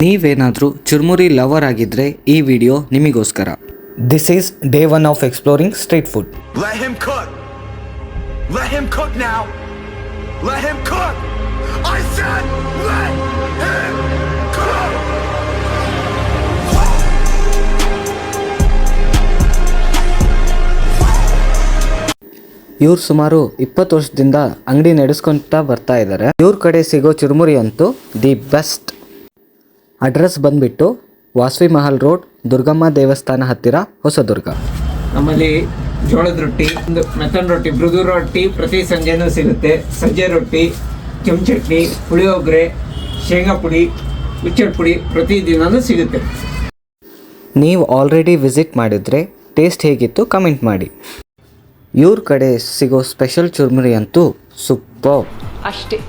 ನೀವೇನಾದರೂ ಚುರ್ಮುರಿ ಲವರ್ ಆಗಿದ್ರೆ ಈ ವಿಡಿಯೋ ನಿಮಗೋಸ್ಕರ. This is day 1 of exploring street food. Let him cook. Let him cook now. Let him cook. I said let him cook. ಇವ್ರು ಸುಮಾರು 20 ವರ್ಷದಿಂದ ಅಂಗಡಿ ನಡೆಸ್ಕೊಂತ ಬರ್ತಾ ಇದ್ದಾರೆ. ಇವ್ರ ಕಡೆ ಸಿಗೋ ಚುರುಮುರಿ ಅಂತೂ ದಿ ಬೆಸ್ಟ್. ಅಡ್ರೆಸ್ ಬಂದ್ಬಿಟ್ಟು ವಾಸವಿ ಮಹಲ್ ರೋಡ್, ದುರ್ಗಮ್ಮ ದೇವಸ್ಥಾನ ಹತ್ತಿರ, ಹೊಸದುರ್ಗ. ನಮ್ಮಲ್ಲಿ ಜೋಳದ ರೊಟ್ಟಿ, ಮೆತ್ತನ್ ರೊಟ್ಟಿ, ಮೃದು ರೊಟ್ಟಿ ಪ್ರತಿ ಸಂಜೆನೂ ಸಿಗುತ್ತೆ. ಸಜ್ಜೆ ರೊಟ್ಟಿ, ಕೆಂಪು ಚಟ್ನಿ, ಪುಳಿಯೋಗರೆ, ಶೇಂಗಾ ಪುಡಿ, ಹುಚ್ಚದ ಪುಡಿ ಪ್ರತಿದಿನವೂ ಸಿಗುತ್ತೆ. ನೀವು ಆಲ್ರೆಡಿ ವಿಸಿಟ್ ಮಾಡಿದರೆ ಟೇಸ್ಟ್ ಹೇಗಿತ್ತು ಕಮೆಂಟ್ ಮಾಡಿ. ಇವ್ರ ಕಡೆ ಸಿಗೋ ಸ್ಪೆಷಲ್ ಚುರುಮುರಿ ಅಂತೂ ಸೂಪರ್ ಅಷ್ಟೇ.